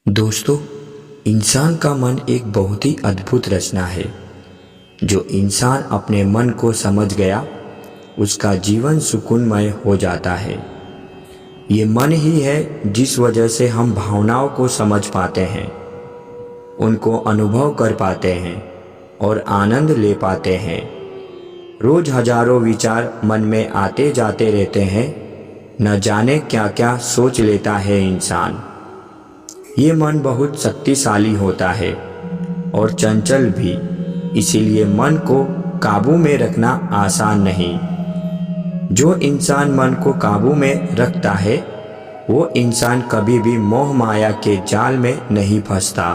दोस्तों, इंसान का मन एक बहुत ही अद्भुत रचना है। जो इंसान अपने मन को समझ गया उसका जीवन सुकूनमय हो जाता है। ये मन ही है जिस वजह से हम भावनाओं को समझ पाते हैं, उनको अनुभव कर पाते हैं और आनंद ले पाते हैं। रोज हजारों विचार मन में आते जाते रहते हैं, न जाने क्या क्या सोच लेता है इंसान। ये मन बहुत शक्तिशाली होता है और चंचल भी, इसीलिए मन को काबू में रखना आसान नहीं। जो इंसान मन को काबू में रखता है वो इंसान कभी भी मोह माया के जाल में नहीं फंसता।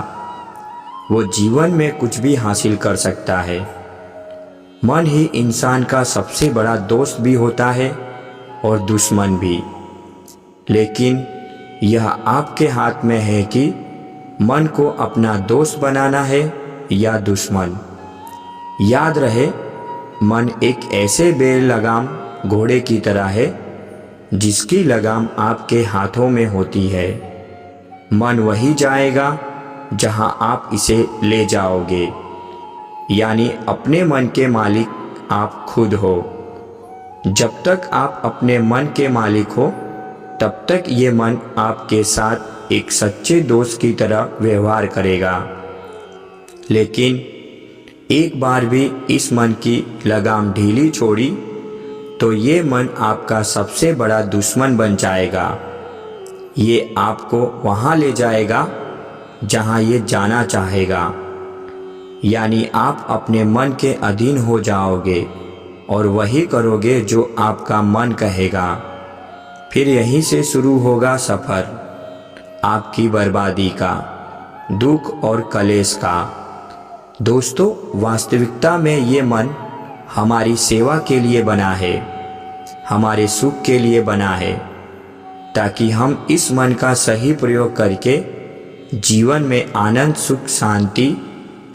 वो जीवन में कुछ भी हासिल कर सकता है। मन ही इंसान का सबसे बड़ा दोस्त भी होता है और दुश्मन भी। लेकिन यह आपके हाथ में है कि मन को अपना दोस्त बनाना है या दुश्मन। याद रहे, मन एक ऐसे बेलगाम घोड़े की तरह है जिसकी लगाम आपके हाथों में होती है। मन वही जाएगा जहां आप इसे ले जाओगे, यानी अपने मन के मालिक आप खुद हो। जब तक आप अपने मन के मालिक हो तब तक ये मन आपके साथ एक सच्चे दोस्त की तरह व्यवहार करेगा। लेकिन एक बार भी इस मन की लगाम ढीली छोड़ी तो ये मन आपका सबसे बड़ा दुश्मन बन जाएगा। ये आपको वहाँ ले जाएगा जहाँ ये जाना चाहेगा, यानी आप अपने मन के अधीन हो जाओगे और वही करोगे जो आपका मन कहेगा। फिर यहीं से शुरू होगा सफ़र आपकी बर्बादी का, दुख और कलेश का। दोस्तों, वास्तविकता में ये मन हमारी सेवा के लिए बना है, हमारे सुख के लिए बना है, ताकि हम इस मन का सही प्रयोग करके जीवन में आनंद, सुख, शांति,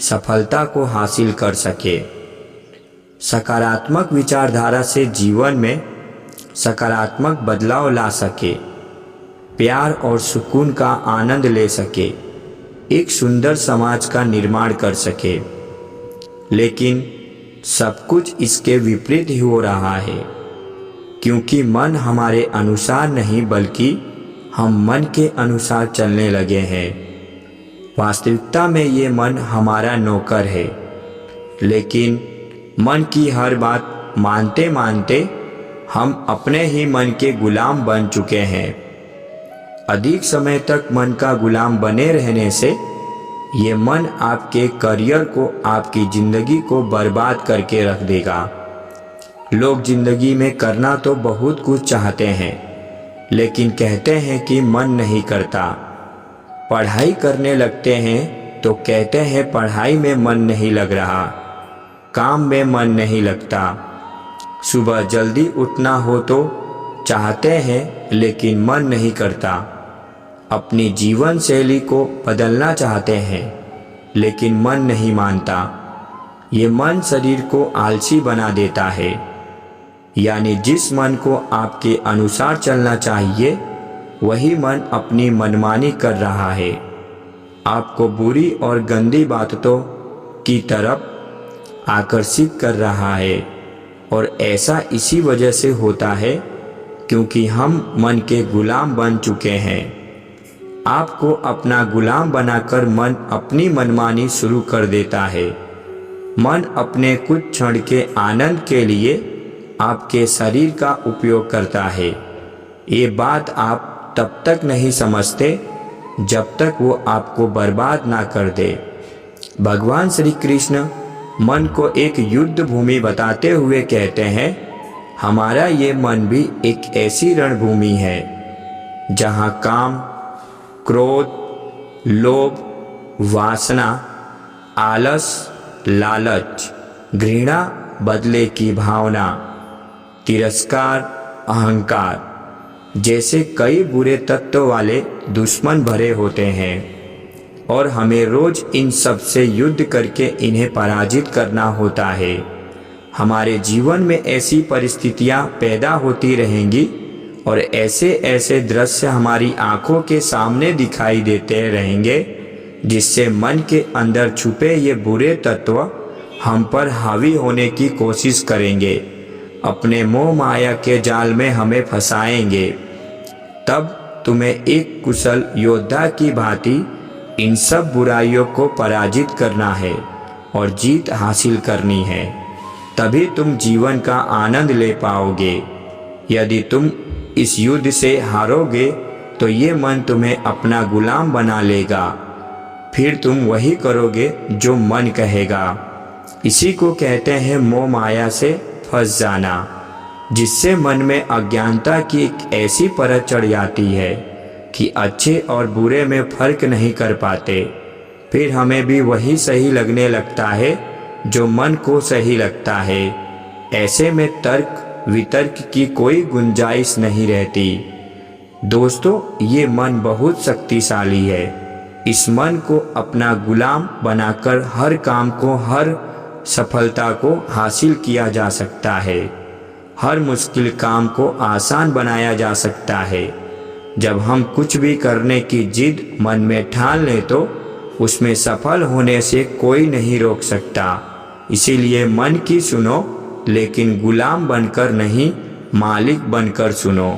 सफलता को हासिल कर सके। सकारात्मक विचारधारा से जीवन में सकारात्मक बदलाव ला सके, प्यार और सुकून का आनंद ले सके, एक सुंदर समाज का निर्माण कर सके। लेकिन सब कुछ इसके विपरीत ही हो रहा है, क्योंकि मन हमारे अनुसार नहीं बल्कि हम मन के अनुसार चलने लगे हैं। वास्तविकता में ये मन हमारा नौकर है, लेकिन मन की हर बात मानते मानते हम अपने ही मन के गुलाम बन चुके हैं। अधिक समय तक मन का गुलाम बने रहने से ये मन आपके करियर को, आपकी ज़िंदगी को बर्बाद करके रख देगा। लोग ज़िंदगी में करना तो बहुत कुछ चाहते हैं, लेकिन कहते हैं कि मन नहीं करता। पढ़ाई करने लगते हैं तो कहते हैं पढ़ाई में मन नहीं लग रहा, काम में मन नहीं लगता। सुबह जल्दी उठना हो तो चाहते हैं लेकिन मन नहीं करता। अपनी जीवन शैली को बदलना चाहते हैं लेकिन मन नहीं मानता। ये मन शरीर को आलसी बना देता है, यानी जिस मन को आपके अनुसार चलना चाहिए वही मन अपनी मनमानी कर रहा है, आपको बुरी और गंदी बातों की तरफ आकर्षित कर रहा है। और ऐसा इसी वजह से होता है क्योंकि हम मन के गुलाम बन चुके हैं। आपको अपना गुलाम बनाकर मन अपनी मनमानी शुरू कर देता है। मन अपने कुछ क्षण के आनंद के लिए आपके शरीर का उपयोग करता है। ये बात आप तब तक नहीं समझते जब तक वो आपको बर्बाद ना कर दे। भगवान श्री कृष्ण मन को एक युद्ध भूमि बताते हुए कहते हैं, हमारा ये मन भी एक ऐसी रणभूमि है जहाँ काम, क्रोध, लोभ, वासना, आलस, लालच, घृणा, बदले की भावना, तिरस्कार, अहंकार जैसे कई बुरे तत्व वाले दुश्मन भरे होते हैं और हमें रोज इन सब से युद्ध करके इन्हें पराजित करना होता है। हमारे जीवन में ऐसी परिस्थितियां पैदा होती रहेंगी और ऐसे ऐसे दृश्य हमारी आंखों के सामने दिखाई देते रहेंगे जिससे मन के अंदर छुपे ये बुरे तत्व हम पर हावी होने की कोशिश करेंगे, अपने मोह माया के जाल में हमें फंसाएंगे। तब तुम्हें एक कुशल योद्धा की भांति इन सब बुराइयों को पराजित करना है और जीत हासिल करनी है, तभी तुम जीवन का आनंद ले पाओगे। यदि तुम इस युद्ध से हारोगे तो ये मन तुम्हें अपना गुलाम बना लेगा, फिर तुम वही करोगे जो मन कहेगा। इसी को कहते हैं मोह माया से फंस जाना, जिससे मन में अज्ञानता की एक ऐसी परत चढ़ जाती है कि अच्छे और बुरे में फर्क नहीं कर पाते। फिर हमें भी वही सही लगने लगता है जो मन को सही लगता है। ऐसे में तर्क वितर्क की कोई गुंजाइश नहीं रहती। दोस्तों, ये मन बहुत शक्तिशाली है। इस मन को अपना गुलाम बनाकर हर काम को, हर सफलता को हासिल किया जा सकता है। हर मुश्किल काम को आसान बनाया जा सकता है। जब हम कुछ भी करने की जिद मन में ठान लें तो उसमें सफल होने से कोई नहीं रोक सकता। इसीलिए मन की सुनो, लेकिन गुलाम बनकर नहीं, मालिक बनकर सुनो।